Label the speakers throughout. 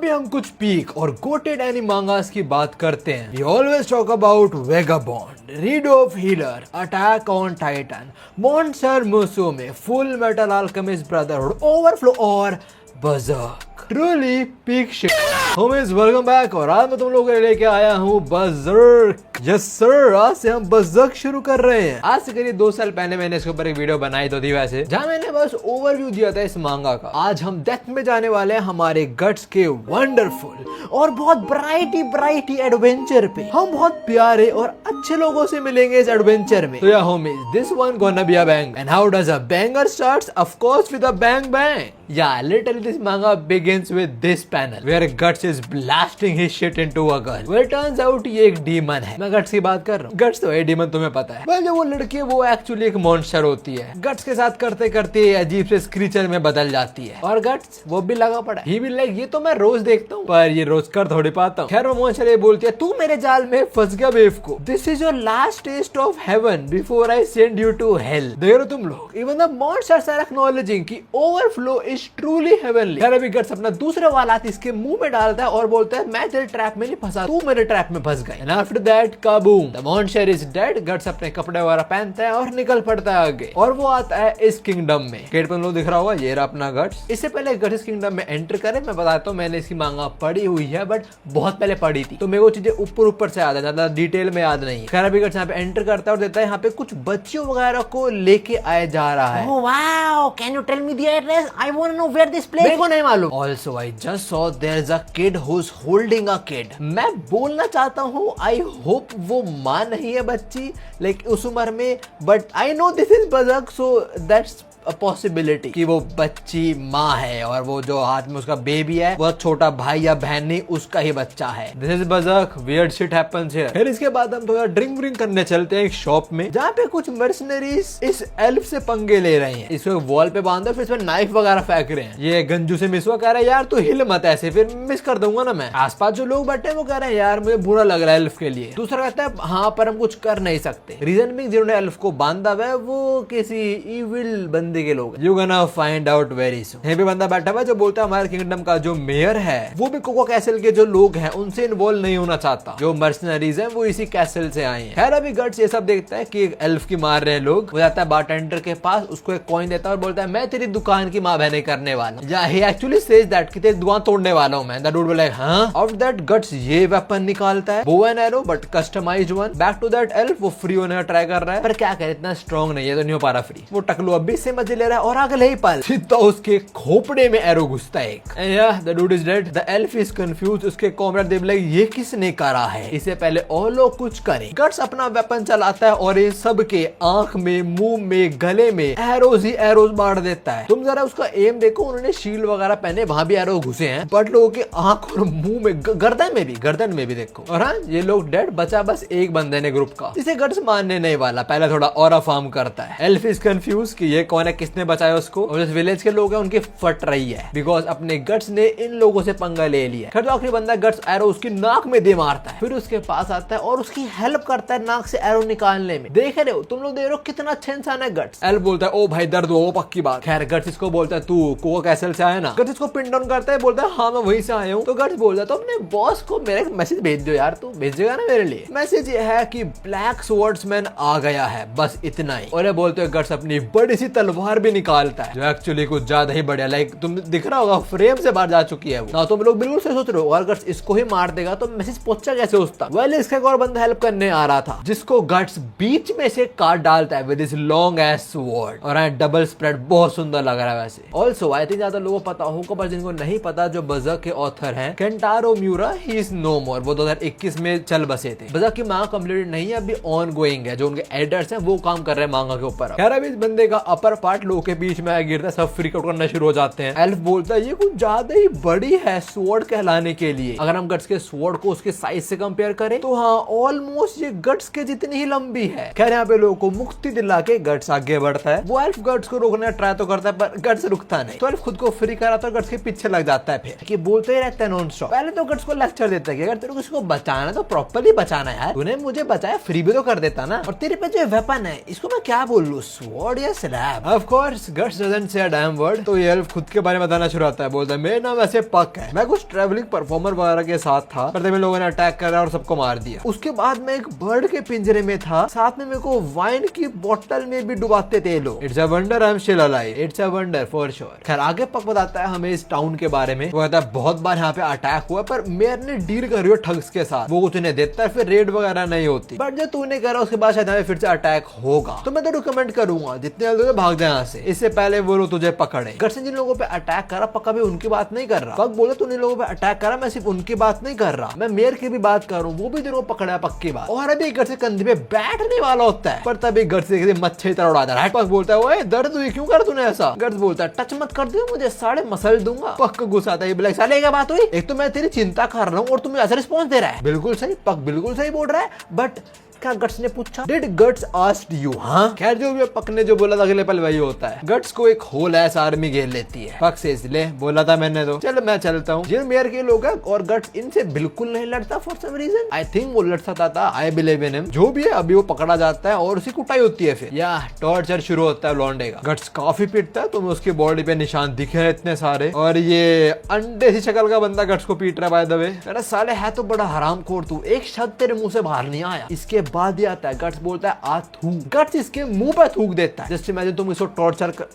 Speaker 1: भी हम कुछ पीक और गोटेड एनिमांगास की बात करते हैं, we always talk about Vagabond, Redo of Healer, Attack on Titan, Monster Musume, Full Metal Alchemist Brotherhood, Overflow और Berserk. Truly peak shit. Homies, welcome back और आज मैं तुम लोगों के लिए लेके आया हूँ Berserk. Yes sir, आज से हम Berserk शुरू कर रहे हैं. आज से करीब 2 साल पहले मैंने इसके ऊपर एक वीडियो बनाई तो थी वैसे, जहाँ मैंने बस ओवरव्यू दिया था इस मांगा का. आज हम डेप्थ में जाने वाले हैं हमारे गट्स के वंडरफुल और बहुत ब्राइटी एडवेंचर पे. हम बहुत प्यारे और अच्छे लोगों से मिलेंगे इस एडवेंचर में. तो या homies, this one gonna be a bang. And how does a banger starts? Of course with a bang bang. Yeah, literally this manga begins with this panel where Guts is blasting his shit into a girl. Well, turns out ये एक demon है. मैं Guts की बात कर रहा हूँ. Guts तो है demon, तुम्हें पता है. Well, जो वो लड़की है वो actually एक monster होती है. Guts के साथ करते करते अजीब से creature में बदल जाती है. और Guts वो भी लगा पड़ा है. He will like, ये तो मैं रोज देखता हूँ पर ये रोज कर थोड़ी पाता हूँ. खैर वो monster ये बोलती है, तू मेरे जाल में फंस गया बेवकूफ. This is your last taste of heaven before I send you to hell. देख रहे हो तुम लोग? Even the monsters are acknowledging कि overflow ट्रूली हेवनली. खैर अभी गट्स अपना दूसरा वाला इसके मुंह में डालता है और बोलता है मैं तेरे ट्रैप में नहीं फंसा, तू मेरे ट्रैप में फंस गया. And after that kaboom, the monster is dead. Guts अपने कपड़े वगैरह पहनता है और निकल पड़ता है आगे. और वो आता है इस किंगडम में. गेट पर लोग दिख रहा होगा, ये रहा अपना गट्स. इससे पहले गट्स इस किंगडम में एंटर करे, मैं बताता हूँ मैंने इसकी मांगा पढ़ी हुई है बट बहुत पहले पढ़ी थी तो मेरे को चीजें ऊपर से याद है, ज्यादा डिटेल में याद नहीं. खैर अभी गट्स यहाँ पे एंटर करता है और देता है यहाँ पे कुछ बच्चियों वगैरह को लेके आया जा रहा है.
Speaker 2: Oh wow, can you tell me the address? I want to know where this place.
Speaker 1: मेरे को नहीं मालूम. Also, I just saw there's a kid who's holding a kid. मैं बोलना चाहता हूँ I hope वो माँ नहीं है बच्ची, like उस उम्र में, but I know this is Berserk, so that's a possibility कि वो बच्ची माँ है और वो जो हाथ में उसका बेबी है वो छोटा भाई या बहन नहीं, उसका ही बच्चा है. This is Berserk, weird shit happens here. फिर इसके बाद हम थोड़ा ड्रिंक व्रिंक करने चलते हैं एक शॉप में जहाँ पे कुछ मर्सनरीज इस एल्फ से पंगे ले रहे हैं. इसको वॉल पे बांधो फिर इसमें नाइफ वगैरह फेंक रहे हैं. ये गंजू से मिस हुआ, कह रहा है यार तू हिल मत ऐसे, फिर मिस कर दूंगा ना मैं. आसपास जो लोग बैठे हैं वो कह रहे हैं यार मुझे बुरा लग रहा है एल्फ के लिए. दूसरा कहता है हाँ पर हम कुछ कर नहीं सकते. रीजन भी जिन्होंने एल्फ को बांधा हुआ है वो किसी इविल बंदे के लोग. You gonna find out very soon. यहीं पे बंदा बैठा हुआ है जो बोलता है हमारे किंगडम का जो मेयर है वो भी कोको कैसल के जो लोग हैं उनसे इन्वॉल्व नहीं होना चाहता. जो मर्सनरीज हैं वो इसी कैसल से आए हैं. खैर अभी गट्स ये सब देखता है कि एक एल्फ की मार रहे हैं लोग. वो जाता है बारटेंडर के पास, उसको एक कॉइन देता है और बोलता है मैं तेरी दुकान की माँ बहने करने वाला हूँ. ही एक्चुअली सेज दैट कि तेरी दुकान तोड़ने वाला हूँ मैं. दैट डूड लाइक हां. आफ्टर दैट गट्स ये वेपन निकालता है, bow and arrow but customised one. Back to that elf, वो फ्री होने का ट्राई कर रहा है पर क्या करे इतना स्ट्रॉन्ग नहीं है तो नहीं हो पा रहा फ्री. वो टकलू अभी से मजे ले रहा है और आगे ले पल सीधा उसके खोपड़े में एरो घुसता है एक. And yeah, the dude is dead. The elf is confused. उसके कॉमरेड देव लाइक ये किसने करा है, इससे पहले और लोग कुछ करें. गट्स अपना वेपन चलाता है और ये सबके आंख में, मुंह में, गले में एरोज ही एरोज मार देता है. तुम जरा उसका एम देखो, उन्होंने शील्ड वगैरह पहने, वहां भी एरो घुसे हैं बट लोगों के आंख और मुंह में, गर्दन में भी देखो. और हाँ ये लोग डेड, बचा बस एक बंदे ने ग्रुप का, जिसे गट्स मारने नहीं वाला. पहले थोड़ा और फार्म करता है. एल्फ इज कंफ्यूज कि ये कौन है, किसने बचाया उसको. और इस विलेज के लोग हैं उनकी फट रही है बिकॉज अपने गट्स ने इन लोगों से पंगा ले लिया. खैर जो आखिरी बंदा गट्स एरो उसकी नाक में दे मारता है, फिर उसके पास आता है और उसकी हेल्प करता है नाक से एरो निकालने में. देख रहे हो तुम लोग, देख रहे हो कितना अच्छा इंसान है गट्स. एल्फ बोलता है ओ भाई दर्द हो पक्की बात. खैर गट्स इसको बोलता है तू कोको कैसल से आया ना. गट्स इसको पिन डाउन करता है, बोलता है हाँ मैं वहीं से आया हूँ. तो गट्स बोलता है तो अपने बॉस को मेरा एक मैसेज भेज दो यार, तू भेजेगा ना मेरे लिए. मैसेज ये है कि ब्लैक स्वॉर्ड्समैन आ गया है, बस इतना ही. और ये बोलते हुए गट्स अपनी बड़ी सी तलवार भी निकालता है जो एक्चुअली कुछ ज्यादा ही बढ़िया, लाइक तुम दिख रहा होगा फ्रेम से बाहर जा चुकी है वो ना. तुम लोग बिल्कुल सही सोच रहे हो, और गट्स इसको ही मार देगा तो मैसेज पहुंचा कैसे उसका. वेल इसका एक और बंदा हेल्प करने आ रहा था जिसको गट्स बीच में से काट डालता है with this long S sword. और डबल स्प्रेड बहुत सुंदर लग रहा है वैसे. ऑल्सो आई थिंक ज्यादा लोगों को पता होगा पर जिनको नहीं पता, जो बर्जर्क के ऑथर हैं Kentaro Miura, he is no more. वो 2021 में चल बसे थे. बर्जर्क की मांगा कंप्लीट नहीं है, अभी ऑन गोइंग है. जो उनके एडिटर्स हैं वो काम कर रहे हैं मांगा के ऊपर. खैर अभी इस बंदे का अपर पार्ट लोगों के बीच में गिरता है, सब फ्रीक आउट करना शुरू हो जाते हैं. एल्फ बोलता है ये कुछ ज्यादा ही बड़ी है स्वॉर्ड कहलाने के लिए. अगर हम गट्स के स्वॉर्ड को उसके साइज से कंपेयर करें तो हाँ ऑलमोस्ट ये गट्स के जितनी ही लंबी है. खैर यहाँ पे लोगों को मुक्ति दिला के गट्स आगे बढ़ता है. वो एल्फ गट्स को रोकने का ट्राई तो करता है पर गट्स रुकता नहीं. तो एल्फ खुद को फ्री कराता है, गट्स के पीछे लग जाता है. फिर कि बोलते ही रहता है नॉन स्टॉप. पहले तो गट्स को लेक्चर देता है कि अगर तेरे को किसी को बचाना तो प्रॉपर्ली बचाना यार, तूने मुझे बचाया फ्री भी तो कर देता ना. और तेरे पे जो वेपन है इसको मैं क्या बोल लूं, स्वॉर्ड या slab. Of course guts doesn't say a dam word, तो ये एल्फ खुद के बारे में बताना शुरू होता है। बोलता है मेरा नाम ऐसे पक है, मैं कुछ ट्रैवलिंग परफॉर्मर वगैरह के साथ था, पर तब इन लोगों ने अटैक करा और सबको मार दिया। उसके बाद मैं एक बर्ड के पिंजरे में था, साथ में मेरे को वाइन की बोतल में भी डुबाते थे लोग। It's a wonder I am still alive, it's a wonder for sure. खैर आगे पक बताता है हमें इस टाउन के बारे में। वो कहता है बहुत बार यहाँ पे अटैक हुआ, पर मेयर ने डील करी हो ठग्स के साथ, वो कुछ उन्हें देता है, फिर रेड वगैरह नहीं होती। बट जो तूने करा उसके बाद शायद हमें फिर से अटैक होगा, तो मैं तो रिकमेंड करूंगा जितने जल्दी भाग जाए यहाँ से, इससे पहले वो लोग तुझे पकड़े। गट्स ने जिन लोगों पे अटैक करा पक्का भी उनकी बात नहीं कर रहा। पक बोले तूने लोगों पे अटैक करा, मैं सिर्फ उनकी बात नहीं कर रहा, मैं मेयर की भी बात कर रहा हूँ, वो भी तेरे को पकड़ा पक्की बात। और अभी गट्स के कंधे पे बैठने वाला होता है, पर तभी गट्स मच्छर तरह उड़ा रहा है। पक बोलता है ओए दर्द हुई क्यों कर तूने ऐसा? गट्स बोलता है टच मत कर दियो मुझे, साढ़े मसल दूंगा। पक को गुस्सा आता है, ब्लैक साले क्या बात हुई? एक तो मैं तेरी चिंता कर रहा हूँ और तुम्हें ऐसा रिस्पॉन्स दे रहा है। बिल्कुल सही, पक बिल्कुल सही बोल रहा है, बट क्या गट्स ने पूछा? Did guts asked you? हाँ खैर जो भी पक ने जो बोला था अगले पल वही होता है। गट्स को एक होल एस आर्मी घेर लेती है। पक से इसलिए बोला था मैंने तो चल मैं चलता हूँ। जिन मेयर के लोग हैं और गट्स इनसे बिल्कुल नहीं लड़ता for some reason. I think वो लड़ सकता था, आई बिलीव इन हिम। जो भी है अभी वो पकड़ा जाता है और उसी कुटाई होती है, फिर या टॉर्चर शुरू होता है लौंडे का। गट्स काफी पिटता है, तुम्हें उसकी बॉडी पे निशान दिखे हैं इतने सारे, और ये अंडे सी शक्ल का बंदा गट्स को पीट रहा है बाय द वे। अरे साले है तो बड़ा हरामखोर तू, एक शब्द तेरे मुंह से बाहर नहीं आया। इसके बाद ही आता है गट्स बोलता है आ थूक। गट्स इसके मुंह पे थूक देता है। जस्ट इमेजिन तुम इसको टॉर्चर कर,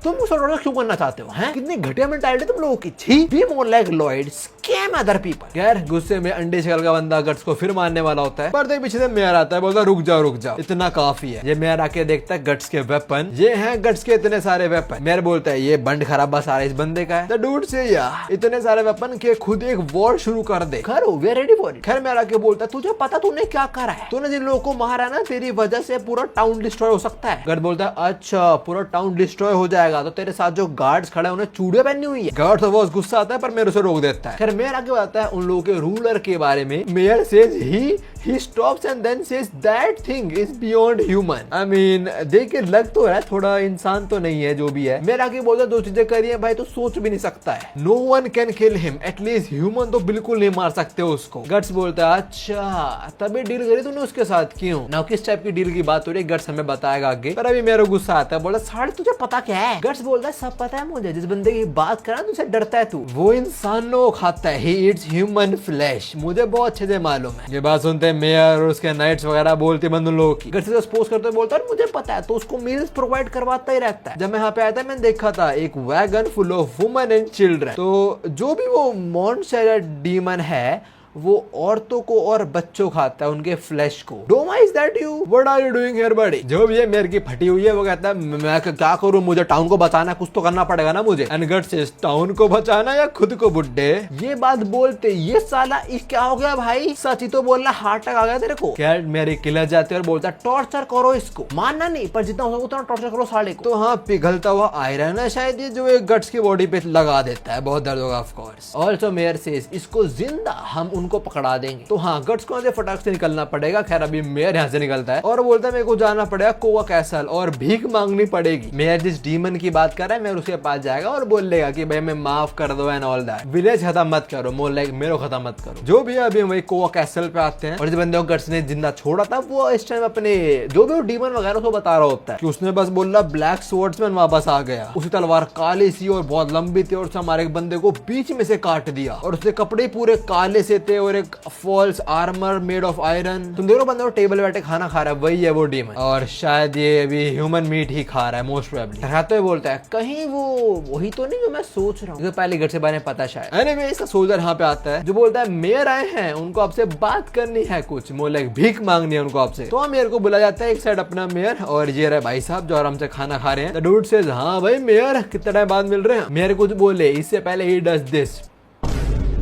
Speaker 1: तुम उसको टॉर्चर क्यों करना चाहते हो? हैं कितनी घटिया मेंटालिटी तुम लोगों की। छी, be more like Lloyd, scam other people. खैर गुस्से में अंडे शक्ल का बंदा गट्स को फिर मारने वाला होता है, पर देख पीछे से मेयर आता है, बोलता रुक जाओ इतना काफी है। ये मेयर आके देखता है गट्स के वेपन, ये हैं गट्स के इतने सारे वेपन। मेयर बोलता है ये बंड खराबा सारा इस बंदे का है। द डूड से या इतने सारे वेपन के खुद एक वॉर शुरू कर दे। खैर we are ready for it. खैर मेयर आके बोलता है तुझे पता तूने क्या करा है? तूने जिन लोगों को मारा ना, तेरी वजह से पूरा टाउन डिस्ट्रॉय हो सकता है। गट्स बोलता है अच्छा पूरा टाउन डिस्ट्रॉय हो जाएगा तो तेरे साथ जो गार्ड्स खड़े हैं उन्हें चूड़ियां पहनी हुई है। गार्ड तो बहुत गुस्सा आता है, पर मेरे उसे रोक देता है। खैर मेयर आगे बताता है उन लोगों के रूलर के बारे में। Mayor says he stops and then says that thing is beyond human. I mean देख के लग तो रहा है थोड़ा इंसान तो नहीं है जो भी है। मेरा आगे बोलता है दो चीजें करी है भाई तो सोच भी नहीं सकता है। No one can kill him, at least human तो बिल्कुल नहीं मार सकते उसको। गट्स बोलता है अच्छा तभी डील करी तूने उसके साथ, क्यों? ना किस टाइप की डील की बात हो रही है गट्स हमें बताएगा आगे, पर अभी मेरा गुस्सा आता है। बोला साढ़े तुझे पता क्या है? गट्स बोलता है सब पता है मुझे, जिस बंदे की बात करा तुझसे डरता है तू, वो इंसानों खाता है, he eats human flesh, मुझे बहुत अच्छे से मालूम है। ये बात सुनते हैं मेयर और उसके नाइट्स वगैरह बोलते बंद उन लोगों की। गट्स से सपोज करते बोलता है मुझे पता है, तो उसको मील्स प्रोवाइड करवाता ही रहता है। जब मैं यहाँ पे आया था मैंने देखा था एक wagon full of women and children, तो जो भी वो मॉन्स्टर डीमन है वो औरतों को और बच्चों खाता है, उनके फ्लैश को। Doma is that you? What are you doing here buddy? जो भी है मेरे की फटी हुई है वो कहता है मैं क्या करूं, मुझे टाउन को बचाना, कुछ तो करना पड़ेगा ना मुझे। एंड गट्स से टाउन को बचाना या खुद को बुड्ढे? ये बात बोलते ये साला क्या हो गया भाई, सच ही तो बोलना, हार्ट अटैक आ गया तेरे को? क्या मेरे किलर जाते और बोलता टॉर्चर करो इसको, मानना नहीं पर जितना हो सके उतना टॉर्चर करो साले को। तो हाँ पिघलता हुआ आयरन है शायद ये, जो एक गट्स की बॉडी पे लगा देता है, बहुत दर्द होगा of course. Also mayor says इसको जिंदा हम उनको पकड़ा देंगे। तो हाँ गट्स को फटाक से निकलना पड़ेगा। खैर अभी मेयर यहाँ से निकलता है और बोलता है मेरे को जाना पड़ेगा कोवा कैसल और भीख मांगनी पड़ेगी। मेयर जिस डीमन की बात कर रहा है मेयर उसके पास जाएगा और बोलेगा कि भाई मैं माफ कर दो एंड ऑल दैट, विलेज खत्म मत करो, मोर लाइक मेरे खत्म मत करो। जो भी है अभी वही कोवा कैसल पे आते हैं और जिस बंदे को गट्स ने जिंदा छोड़ा था वो इस टाइम अपने जो भी डीमन वगैरह को बता रहा होता है कि उसने बस बोला ब्लैक स्वॉर्ड्समैन वापस आ गया, उसकी तलवार काली सी और बहुत लंबी थी और उसने हमारे एक बंदे को बीच में से काट दिया और उसके कपड़े पूरे काले से थे और एक false armour made of iron. तुम देखो बंदा वो टेबल बैठे खाना खा रहा है, वही है वो डीमन और शायद ये अभी ह्यूमन मीट ही खा रहा है मोस्ट प्रोबेबली। तो बोलता है कहीं वो वही तो नहीं जो मैं सोच रहा हूँ, पहले गट्स के बारे में पता शायद। एनीवे इसका सोल्जर यहाँ पे आता है जो बोलता है मेयर आए हैं, उनको आपसे बात करनी है, कुछ मोर लाइक भीख मांगनी है उनको आपसे। तो मेयर को बुला जाता है एक साइड अपना मेयर और ये रहे भाई साहब जो आराम से खाना खा रहे हैं। डूड सेज हाँ भाई मेयर कितना टाइम बाद मिल रहे हैं। मेयर कुछ बोले इससे पहले he does this,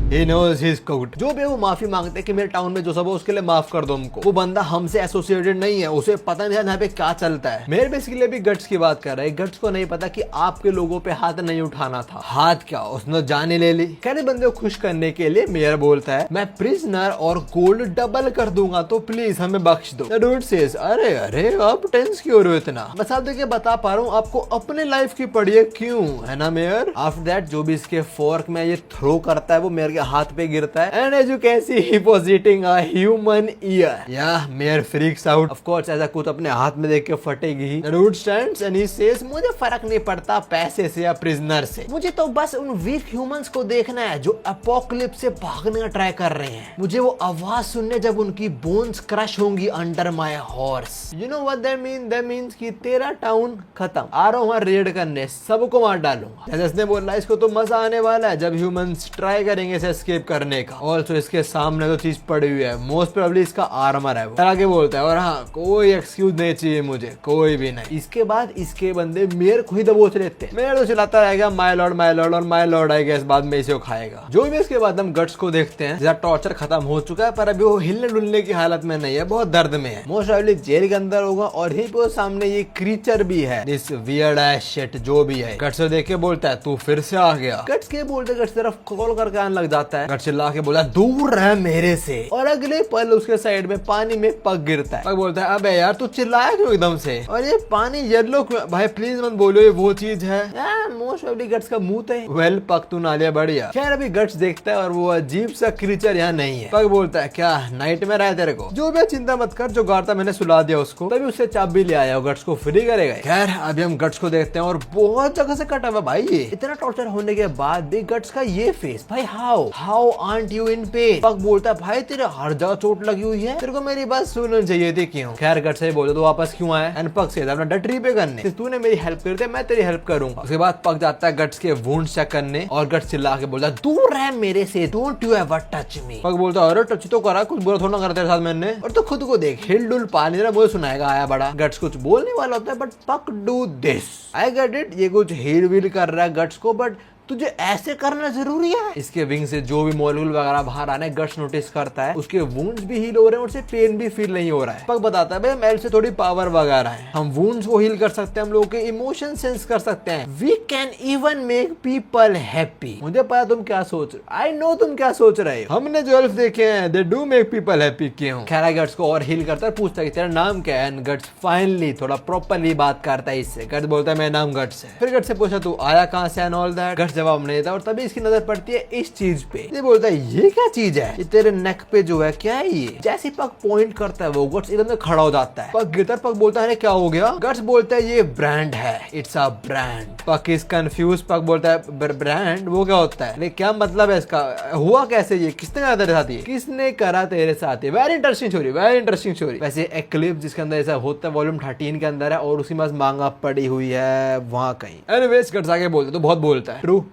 Speaker 1: He knows he's cooked। जो भी वो माफी मांगते हैं कि मेरे टाउन में जो सब है उसके लिए माफ कर दो हमको, वो बंदा हमसे एसोसिएटेड नहीं है, उसे पता नहीं है यहाँ पे क्या चलता है। मेरे बेसिकली भी गट्स की बात कर रहा है, गट्स को नहीं पता कि आपके लोगों पे हाथ नहीं उठाना था। हाथ क्या उसने जाने ले ली। कहने बंदे को खुश करने के लिए मेयर बोलता है मैं प्रिजनर और गोल्ड डबल कर दूंगा तो प्लीज हमें बख्श दो। डूड सेज अरे अरे आप टेंस क्यों हो रहे हो इतना, बस आप देखिए बता पा रहा हूँ आपको अपने लाइफ की पड़ी है क्यों, है ना मेयर। आफ्टर दैट जो भी इसके फोर्क में ये थ्रो करता है वो मेयर के हाथ पे गिरता है and as you can see he was eating a human ear. या mayor freaks out. Of course ऐसा कुछ अपने हाथ में देख के फटेगी। The dude stands and he says मुझे फर्क नहीं पड़ता पैसे से या प्रिजनर से, मुझे तो बस उन वीक ह्यूमंस को देखना है जो अपोकलिप्स से भागने का ट्राई कर रहे हैं। मुझे वो आवाज सुनने जब उनकी बोन्स क्रश होंगी under my horse. You know what that mean? That means कि तेरा टाउन खत्म, आ रहा हूँ वहाँ रेड करने, सबको मार डालूंगा। जैसे इसने बोला इसको तो मजा आने वाला है जब ह्यूमंस ट्राई करेंगे इसे एस्केप करने का। ऑल्सो इसके सामने तो चीज पड़ी हुई है, मोस्ट प्रोबेबली इसका आर्मर है। वो आगे बोलता है और हाँ कोई एक्सक्यूज नहीं चाहिए मुझे, कोई भी नहीं। इसके बाद इसके बंदे मेयर को ही दबोच लेते हैं। मेयर तो चलाता रहेगा माय लॉर्ड और माय लॉर्ड आएगा, इस बाद में इसे खाएगा जो भी। इसके बाद हम गट्स को देखते हैं, जरा टॉर्चर खत्म हो चुका है पर अभी वो हिलने डुलने की हालत में नहीं है, बहुत दर्द में है। मोस्ट प्रोबेबली जेल के अंदर होगा और यहीं पे सामने ये क्रीचर भी है, दिस वियर्ड एस शिट जो भी है। गट्स को देख के बोलता है तू फिर से आ गया। गट्स के बोलते गट्स तरफ कॉल करके आने लग जाता है। गट्स चिल्ला के बोला दूर रह मेरे से, और अगले पल उसके साइड में पानी में पग गिरता है। पग बोलता है अबे यार तू चिल्लाया क्यों एकदम से, और ये पानी येलो क्यों? भाई प्लीज मत बोलो ये वो चीज है। मोस्ट प्रोबेबली गट्स का मुंह है। वेल पग तू नालिया बढ़िया। खैर अभी गट्स देखता है और वो अजीब सा क्रीचर यहाँ नहीं है। पग बोलता है क्या नाइट में रहा है तेरे को? जो भी चिंता मत कर, जो गार्ड था मैंने सुला दिया उसको, तभी उससे चाबी ले आया, गट्स को फ्री करेगा। खैर अभी हम गट्स को देखते हैं और बहुत जगह से कटा हुआ भाई ये। इतना टॉर्चर होने के बाद भी गट्स का ये फेस, भाई how aunt you in pen? पग बोलता है भाई तेरे हर जगह चोट लगी हुई है, तेरे को मेरी बात सुननी चाहिए थी क्यों? खैर गट्स से बोलता तो वापस क्यों आया? एंड पग से अपना डट री पे करने, तूने मेरी हेल्प कर दी मैं तेरी हेल्प करूंगा। उसके बाद पग जाता है गट्स के वुंड चेक करने और गट्स चिल्ला के बोलता दूर रह मेरे से, don't you ever touch me. पग बोलता अरे टच तो करा, कुछ बुरा थोड़ा करा तेरे साथ मैंने, और तो खुद को देख हिल डुल पानी रहा, मुझे सुनाएगा आया बड़ा। गट्स कुछ बोलने वाला होता है बट पग do this, I get it. ये कुछ हील वील कर रहा है गट्स को, बट तुझे ऐसे करना जरूरी है? इसके विंग से जो भी मॉलिक्यूल वगैरह बाहर आने गट्स नोटिस करता है, उसके वुंड्स भी हील हो रहे हैं और उसे पेन भी फील नहीं हो रहा है। पग बताता है भाई मेल से थोड़ी पावर वगैरह है, हम वुंड्स को हील कर सकते हैं, हम लोगों के इमोशन सेंस कर सकते हैं, we can even make people happy. मुझे पता तुम क्या सोच रहे हो, आई नो तुम क्या सोच रहे हो, हमने जो एल्फ देखे हैं they do make people happy क्यों? खैर गट्स को और हील करता है, पूछता है तेरा नाम क्या है? गट्स फाइनली थोड़ा प्रॉपरली बात करता है इससे। गट्स बोलता है मेरा नाम गट्स है। फिर गट्स से पूछा तू आया कहां से एंड ऑल दैट। गट्स जवाब नहीं देता और तभी इसकी नजर पड़ती है इस चीज पे। ये बोलता है ये क्या चीज है? ये तेरे नेक पे जो है क्या है ये? जैसे पग पॉइंट करता है वो गट्स एकदम से खड़ा हो जाता है। पग गिरता है, पग बोलता है क्या हो गया? गट्स बोलता है ये ब्रांड है, it's a brand. Pug is confuse. पग बोलता है ब्रांड वो क्या होता है? क्या मतलब है इसका? हुआ कैसे ये? किसने करा तेरे साथ? ये किसने करा तेरे साथ? Very interesting story, very interesting story. वैसे एक्लिप्स जिसके अंदर ऐसा होता है वॉल्यूम 13 के अंदर है और उसके पास मांगा पड़ी हुई है वहां कहीं। एनीवेज गट्स आगे बोलते तो बहुत बोलता है ट्रू।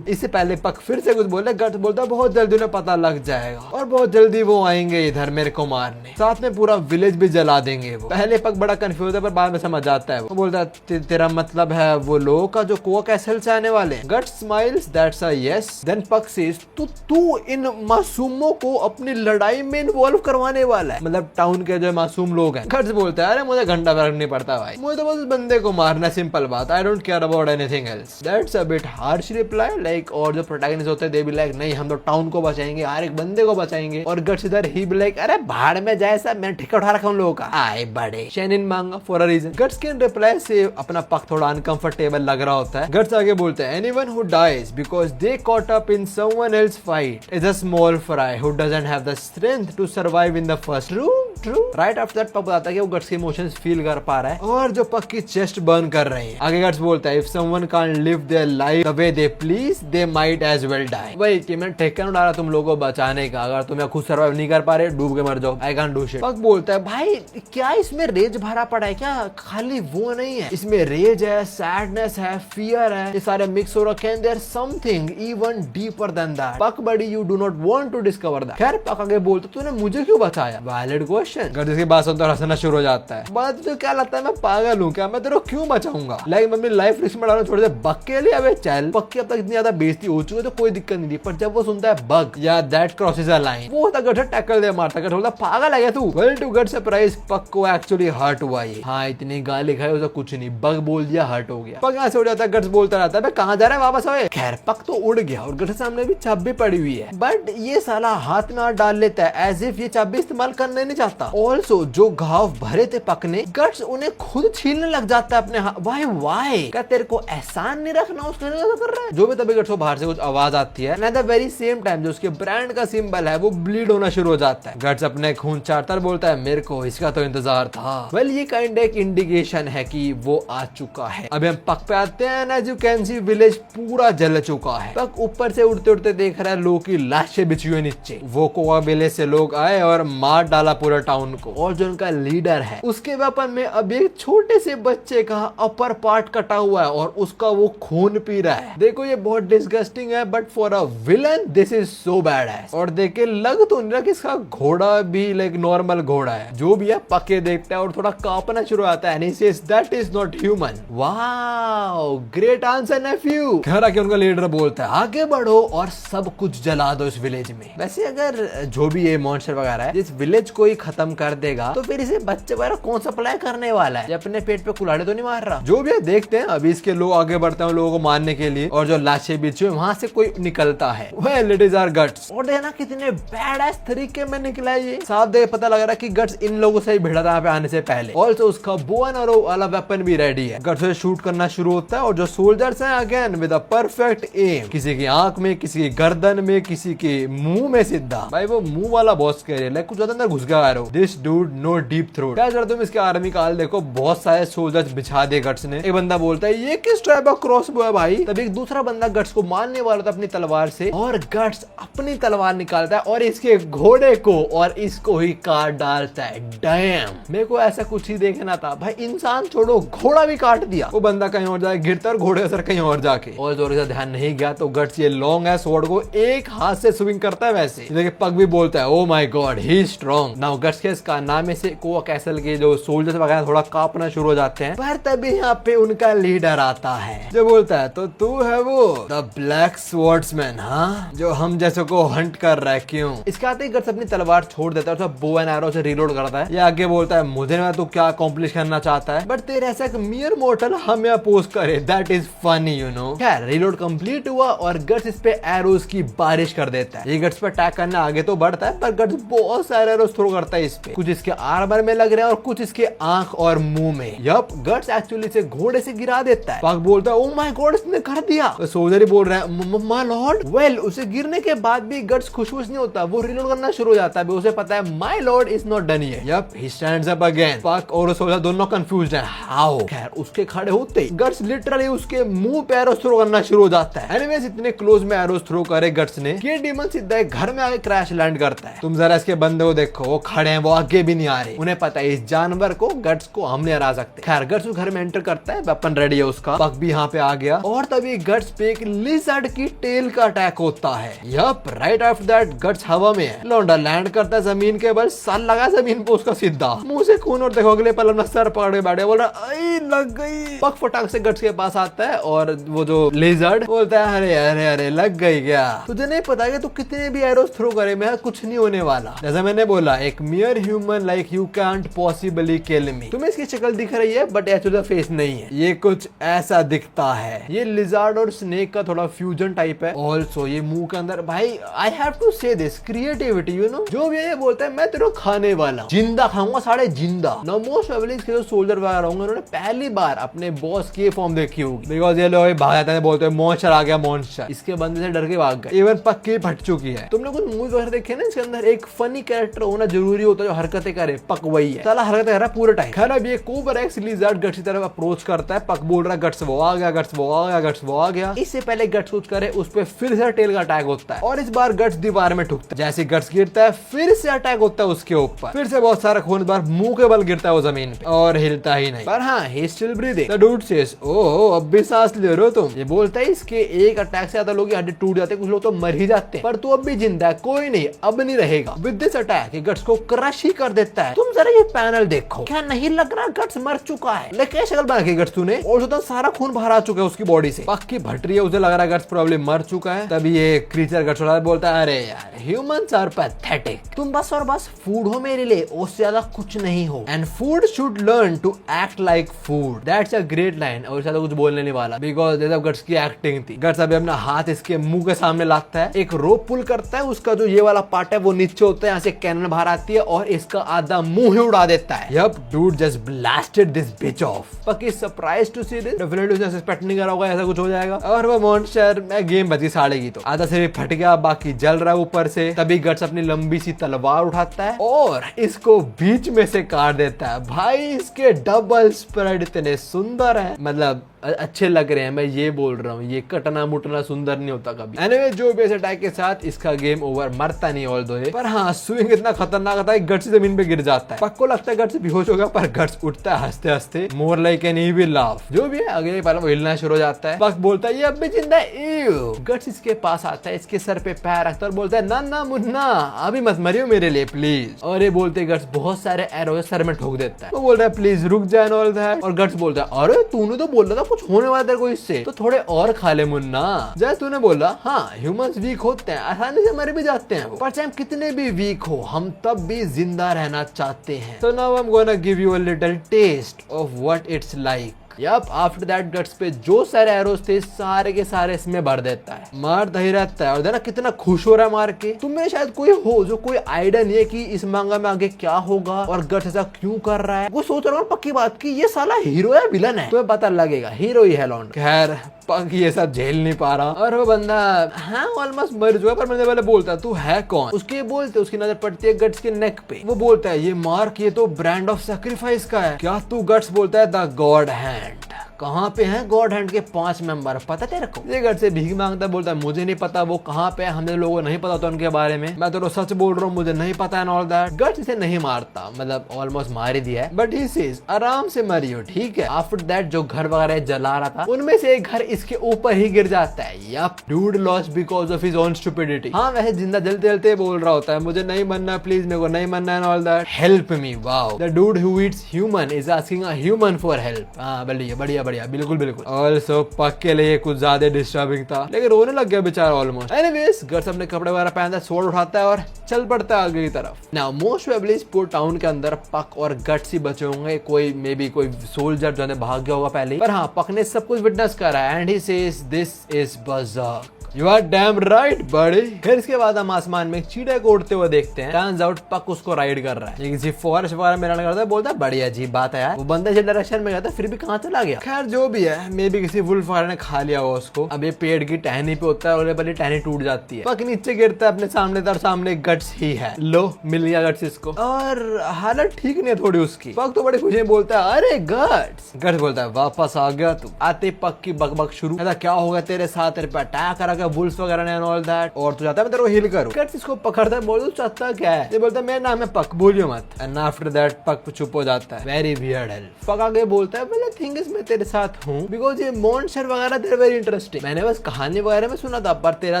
Speaker 1: इससे पहले पग फिर से कुछ बोले, गट्स बोलता बहुत जल्दी उन्हें पता लग जाएगा और बहुत जल्दी वो आएंगे इधर मेरे को मारने, साथ में पूरा विलेज भी जला देंगे वो। पहले पग बड़ा कंफ्यूज है पर बाद में समझ आता है। वो बोलता है तेरा मतलब है वो लोगों का जो कोआ कैसल से आने वाले? Guts smiles that's a yes. Then Puck says तू इन मासूमों को अपनी लड़ाई में इन्वॉल्व करवाने वाला है, मतलब टाउन के जो मासूम लोग हैं। गट्स बोलता है अरे मुझे घंटा फर्क नहीं पड़ता भाई, मुझे तो बस बंदे को मारना, सिंपल बात, I don't care about anything else. That's a bit harsh reply. और जो प्रोटैगनिस्ट होते हैं दे बी लाइक नहीं हम तो टाउन को बचाएंगे, हर एक बंदे को बचाएंगे। और गट्स इधर ही बी लाइक अरे भाड़ में जाए सब, मैंने ठेका उठा रखा उन लोगों का, आए बड़े शेनिन मांगा फॉर अ रीजन। गट्स के रिप्लाई से अपना पग थोड़ा अनकंफर्टेबल लग रहा होता है। गट्स आगे बोलते हैं anyone who dies because they caught up in someone else fight is a small fry who doesn't have the strength to survive in the first room. True. Right after that Puck बताता है कि वो guts के emotions feel कर पा रहा है और जो पग की चेस्ट बर्न कर रहे हैं। आगे गट्स बोलता है if someone can't live their life the way they please they might as well die. भाई कि मैं ठेका नहीं डाला तुम लोगों को बचाने का, अगर तुम खुद सर्वाइव नहीं कर पा रहे डूब के मर जाओ, आई कांट डू शिट। पग बोलता है भाई क्या इसमें रेज भरा पड़ा है क्या? खाली वो नहीं है, इसमें रेज है, सैडनेस है, फियर है, ये सारे मिक्स हो रखे हैं, there something even deeper than that. Puck बड़ी you do not want to discover that. खैर पग आगे बोलता तूने मुझे क्यों बचाया? Valid question. जिसकी बात सुनता हंसना शुरू हो जाता है। बात तुझे क्या लगता है मैं पागल हूँ क्या? मैं तेरे को क्यों बचाऊंगा? लाइक मैं अपनी लाइफ रिस्क में डालना छोड़ दे बग के लिए? अबे चल, पग की अब तक इतनी ज्यादा बेइज्जती हो चुकी है तो कोई दिक्कत नहीं थी, पर जब वो सुनता है बग या दैट क्रॉसेस अ लाइन वो होता गट्स टैकल दे मारता। गट्स बोलता पागल है क्या तू? वेल टू गट्स सरप्राइज पग को एक्चुअली हर्ट हुआ ये। हाँ इतनी गाली खाई उसे कुछ नहीं, बग बोल दिया हर्ट हो गया। पग यहाँ से उड़ जाता है, गट्स बोलता रहता है कहाँ जा रहा है वापस आए। खैर पग तो उड़ गया और गट्स सामने भी चाबी पड़ी हुई है, बट ये साला हाथ में हाथ डाल लेता है एज इफ ये चाबी इस्तेमाल करने नहीं चाहता। जाता। ऑल्सो जो घाव भरे थे पकने, गट्स उन्हें खुद छीलने लग जाता है अपने हाथ। वाई क्या तेरे को एहसान नहीं रखना उसके लिए कर रहा है? जो भी तभी गट्स को बाहर से कुछ आवाज आती है, at the very same time जो उसके ब्रांड का सिंबल है वो ब्लीड होना शुरू हो जाता है। गट्स अपने खून चाटता बोलता है मेरे को इसका तो इंतजार था। वेल ये काइंड एक इंडिकेशन है कि वो आ चुका है। अभी हम पक पे आते हैं। As you can see village पूरा जल चुका है। पक ऊपर से उड़ते उड़ते देख रहा है लोग की लाशें बिछी हुई नीचे। वो कोआ विलेज से लोग आए और मार डाला पूरा टाउन को। और जो उनका लीडर है उसके वेपन में अब एक छोटे से बच्चे का अपर पार्ट कटा हुआ है और उसका वो खून पी रहा है। देखो ये बहुत डिस्गस्टिंग है but for a villain this is so bad है। और देख के लग तो नहीं रहा कि इसका घोड़ा भी लाइक नॉर्मल घोड़ा है। जो भी है पके देखता है और थोड़ा कांपना शुरू आता है। That is not human. Wow great answer nephew. घर आके उनका लीडर बोलता है आगे बढ़ो और सब कुछ जला दो इस विलेज में। वैसे अगर जो भी ये मॉन्स्टर वगैरह है इस विलेज को ही खत्म कर देगा तो फिर इसे बच्चे वगैरह कौन सप्लाई करने वाला है? अपने पेट पे कुल्हाड़े तो नहीं मार रहा। जो भी है देखते हैं। अभी इसके लोग आगे बढ़ते हैं लोगों को मारने के लिए और जो लाशें बिछी हुई वहां से कोई निकलता है। Well it is our Guts. और देखना कितने बैड तरीके में निकला है ये। साफ देख पता लग रहा है कि गट्स इन लोगों से ही भिड़ा था यहाँ पे आने से पहले। ऑल्सो उसका बो एंड एरो वाला वेपन भी रेडी है। गट्स से शूट करना शुरू होता है और जो सोल्जर्स हैं again with a perfect aim, किसी की आंख में, किसी की गर्दन में, किसी के मुंह में सीधा। भाई वो मुंह वाला बॉस कह रहे कुछ ज्यादा अंदर घुस गया है। This dude no deep throat. क्या जरूरत तुम इसके आर्मी काल देखो बहुत सारे सोल्जर्स बिछा दे गट्स ने। एक बंदा बोलता है ये किस टाइप का क्रॉसबो है भाई? तब एक दूसरा बंदा गट्स को मारने वाला था अपनी तलवार से और गट्स अपनी तलवार निकालता है और इसके घोड़े को और इसको ही काट डालता है। डैम मेरे को ऐसा कुछ ही देखना था भाई। इंसान छोड़ो घोड़ा भी काट दिया। वो बंदा कहीं और जाके गिरता और घोड़े का सर कहीं और जाके। और जोर से ध्यान नहीं गया तो गट्स ये लॉन्ग है स्वॉर्ड को एक हाथ से स्विंग करता है। वैसे देखिए पग भी बोलता है oh my God he is strong. Now guts के इसका नाम में से कोआ कैसल के जो सोल्जर्स वगैरह थोड़ा कांपना शुरू हो जाते हैं। पर तभी यहाँ पे उनका लीडर आता है जो बोलता है तो तू है वो द ब्लैक स्वॉर्ड्समैन, हाँ जो हम जैसे को हंट कर रहा है क्यों? इसके आते ही गट्स अपनी तलवार छोड़ देता है और बो एंड एरो से रीलोड करता है। ये आगे बोलता है मुझे ना तू क्या अकॉम्प्लिश करना चाहता है बट तेरे ऐसा एक मियर मोर्टल हम यहाँ पोज करे that is funny you know. खैर रीलोड कंप्लीट हुआ और गट्स इस पे एरोस की बारिश कर देता है। ये गट्स पे अटैक करने आगे तो बढ़ता है पर गट्स बहुत सारे एरोस थ्रो करता है इस पे। कुछ इसके आर्मर में लग रहे हैं और कुछ इसके आंख और मुंह में। यप गट्स एक्चुअली से घोड़े से गिरा देता है। पग बोलता है ओ माय गॉड इसने कर दिया। तो सोल्जर ही बोल रहा है माय लॉर्ड। वेल उसे गिरने के बाद भी गट्स खुश नहीं होता। वो रीलोड करना शुरू हो जाता है। उसे पता है my lord is not done yet. Yup he stands up again. Puck और सोल्जर दोनों कंफ्यूज्ड हैं हाउ। खैर उसके खड़े होते ही गट्स लिटरली उसके मुंह पे एरोस थ्रो करना शुरू हो जाता है। एनीवेज इतने क्लोज में एरोस थ्रो करे गट्स ने ये डीमन सीधा एक घर में आके क्रैश लैंड करता है। तुम जरा इसके बंदे को देखो वो खड़े हैं वो आगे भी नहीं आ रहे। उन्हें पता है इस जानवर को गट्स को हम नहीं हरा सकते। खैर गट्स उस घर में एंटर करता है वेपन रेडी है उसका। पग भी यहाँ पे आ गया और तभी गट्स पे एक लिजर्ड की टेल का अटैक होता है। Yup right after that Guts हवा में है। लौंडा लैंड करता है जमीन के बल साल लगा जमीन पे उसका सीधा मुंह से खून और देखो अगले पल अपना सर पकड़े बैठे बोल रहा आई लग गई। पग फटाक से गट्स के पास आता है और वो जो लिजर्ड बोलता है अरे अरे अरे लग गई क्या? तुझे नहीं पता कि तू कितने भी एरोस थ्रो करे मैं कुछ नहीं होने वाला। जैसा मैंने बोला एक mere human like you can't possibly kill me. तुम्हें इसकी शक्ल दिख रही है बट एक्चुअली फेस नहीं है। ये कुछ ऐसा दिखता है। ये लिजर्ड और स्नेक का थोड़ा फ्यूजन टाइप है। ऑल्सो ये मुंह के अंदर भाई आई हैव टू से दिस क्रिएटिविटी यू नो। जो भी ये बोलता है मैं तेरे को खाने वाला जिंदा खाऊंगा साढ़े जिंदा। नो मोस्ट प्रोबेबली इसके जो सोल्जर वगैरह होंगे उन्होंने पहली बार अपने बॉस की फॉर्म देखी होगी बिकॉज ये लोग भाग जाते हैं बोलते हैं मॉन्स्टर आ गया मॉन्स्टर। इसके बंदे से डर के भाग गए। इवन पक्की फट चुकी है। तुमने कुछ मूवी वगैरह देखे ना इसके अंदर एक फनी कैरेक्टर होना जरूरी होता है जो हरकतें करे। पक वही है साला हरकतें कर रहा है पूरे टाइम। खैर अब ये कोबरा एक्स लिजर्ड गट्स की तरफ अप्रोच करता है। पक बोल रहा है गट्स वो आ गया गट्स वो आ गया गट्स वो आ गया। इससे पहले गट्स कुछ करे उस पे फिर से टेल का अटैक होता है और इस बार गट्स दीवार में ठुकता है। जैसे गट्स गिरता है फिर से अटैक होता है उसके ऊपर। फिर से बहुत सारा खून बार मुंह के बल गिरता है वो जमीन पे और हिलता ही नहीं। पर हाँ he still breathing. The dude says oh अब भी सांस ले रहे हो तुम। ये बोलता है इसके एक अटैक से ज्यादा लोग की हड्डी टूट जाते हैं कुछ लोग तो मर ही जाते हैं पर तू अब भी जिंदा है कोई नहीं अब नहीं रहेगा। विद दिस अटैक गट्स को क्रश ही कर देता है। तुम जरा ये पैनल देखो क्या नहीं लग रहा गट्स मर चुका है? लेकिन शक्ल बना के गट्स तूने और तो सारा खून बाहर आ चुका है उसकी बॉडी से। पक्की भट रही है उसे लग रहा है गट्स प्रॉब्लम मर चुका है। तभी ये क्रीचर गट्स बोलता है अरे यार ह्यूमंस आर पैथेटिक। तुम बस और बस फूड हो मेरे लिए, उससे ज्यादा कुछ नहीं हो। And food should learn to act like food. That's a great line. और ज्यादा कुछ बोलने नहीं वाला बिकॉज गट्स की एक्टिंग थी। गट्स अभी अपना हाथ इसके मुंह के सामने लाता है, एक रोप पुल करता है, उसका जो ये वाला पार्ट है वो नीचे होता है, यहाँ से कैनन बाहर आती है और इसका आधा मुंह ही उड़ा देता है। Yup, dude just blasted this bitch off. Puck is surprised to see this. Definitely उसने एक्सपेक्ट नहीं करा होगा ऐसा कुछ हो जाएगा। और वो मॉन्स्टर में गेम बची साड़े की, तो आधा से फट गया, बाकी जल रहा है ऊपर से। तभी गट्स अपनी लंबी सी तलवार उठाता है और इसको बीच में से काट देता है। भाई इसके डबल स्प्रेड इतने सुंदर है, मतलब अच्छे लग रहे हैं। मैं ये बोल रहा हूँ, ये कटना मुटना सुंदर नहीं होता कभी। एनीवे, जो भी इस अटैक के साथ इसका गेम ओवर, मरता नहीं ऑल दो, पर हाँ स्विंग इतना खतरनाक आता है गट्स जमीन पे गिर जाता है। पक को लगता है गट्स बेहोश होगा, पर गट्स उठता है हंसते हंसते, more like an evil laugh. जो भी है, अगले पल वो हिलना शुरू हो जाता है। पक बोलता है ये अब भी जिंदा है। गट्स इसके पास आता है, इसके सर पे पैर रखता है और बोलता है ना ना मुन्ना, अभी मत मरियो मेरे लिए प्लीज। और ये बोलते गट्स बहुत सारे एरो सर में ठोक देता है। वो बोलता है प्लीज रुक जाए ऑल दैट। और गट्स बोलता है अरे तूने तो बोल रहा था कुछ होने वाला तेरे को इससे, तो थोड़े और खा ले मुन्ना। जैसे तूने बोला, हाँ ह्यूमंस वीक होते हैं, आसानी से मर भी जाते हैं, पर चाहे हम कितने भी वीक हो हम तब भी जिंदा रहना चाहते हैं। So now I'm gonna give you a little taste of what it's like. Yup, after that Guts पे जो सारे एरोस थे सारे के सारे इसमें भर देता है, मारता ही रहता है। और देखना कितना खुश हो रहा है मार के। तुम में शायद कोई हो जो कोई आइडिया नहीं है कि इस मांगा में आगे क्या होगा और गट्स ऐसा क्यों कर रहा है। वो सोच रहा हूँ पक्की बात की ये साला हीरो है विलन है, तुम्हें पता लगेगा हीरो ही है लॉन्ड। खैर पक ये सब झेल नहीं पा रहा और वो बंदा हाँ ऑलमोस्ट मर चुका, पर मैंने पहले बोलता तू है कौन। उसके बोलते उसकी नजर पड़ती है गट्स के नेक पे। वो बोलता है ये मार्क ये तो ब्रांड ऑफ सैक्रिफाइस का है क्या तू। गट्स बोलता है द गॉड हैंड। कहाँ पे हैं गॉड हैंड के 5 मेंबर, पता तेरे को। ये गट्स से भीख मांगता है, बोलता है मुझे नहीं पता वो कहाँ पे है, हमें लोगों को नहीं पता था उनके बारे में, मैं तो सच बोल रहा हूँ मुझे नहीं पता है ऑल दैट। गट्स इसे नहीं मारता, मतलब ऑलमोस्ट मार ही दिया है, बट ही सेज आराम से मरियो ठीक है। आफ्टर दैट जो घर वगैरह जला रहा था उनमें से एक घर इसके ऊपर ही गिर जाता है। Yup, dude lost because of his own stupidity. हाँ वैसे जिंदा जलते जलते बोल रहा होता है मुझे नहीं मरना प्लीज, मेरे को नहीं मरना है all that, help me. Wow, the dude who Yeats human is asking a human for help. हाँ बढ़िया बढ़िया बढ़िया, बिल्कुल बिल्कुल। ऑल्सो पक के लिए कुछ ज्यादा डिस्टर्बिंग था, लेकिन रोने लग गया बेचारा ऑलमोस्ट। एनीवेज गट्स अपने कपड़े वगैरह पहनता है, स्वॉर्ड उठाता है और चल पड़ता है आगे की तरफ। नाउ मोस्ट प्रोबेबली इस पूरे टाउन के अंदर पक और गट्स ही बचे होंगे, कोई मे बी कोई सोल्जर जो है भाग गया होगा पहले, पर हाँ पक ने सब कुछ विटनेस करा है and he says this is Berserk. You are damn right, buddy. फिर इसके बाद हम आसमान में चीड़े को उड़ते हुए देखते हैं। Turns out पक उसको राइड कर रहा है, ये किसी फॉरेस्ट वगैरह में रन करता है। बोलता है बड़ी अजीब बात है यार, वो बंदा जिस डायरेक्शन में गया था फिर भी कहाँ चला गया। खैर जो भी है, मे बी किसी वुल्फ वगैरह ने खा लिया हो उसको। अब ये पेड़ की टहनी पे होता है और ये टहनी टूट जाती है, पक नीचे गिरता है अपने सामने, तर सामने गट्स ही है। लो मिल गया गट्स इसको, और हालत ठीक नहीं है थोड़ी उसकी। पक तो बड़ी खुशी में बोलता है अरे गट्स। गट्स बोलता है वापस आ गया तू। आते पक की बकबक शुरू, ऐसा क्या होगा तेरे साथ, तेरे पे अटैक करा वुल्फ वगैरह ने ऑल दैट, और तू जाता है मैं तेरे को हील करूं। गट्स इसको पकड़ता है, बोल चाहता क्या है, ये बोलता है मेरा नाम है पक, बोलियो मत। एंड आफ्टर दैट पक चुप हो जाता है। Very weird help. पक आगे बोलता है well, थिंग इज मैं तेरे साथ हूँ बिकॉज ये मॉन्स्टर वगैरह तेरे वेरी इंटरेस्टिंग, मैंने बस कहानी वगैरह में सुना था, पर तेरा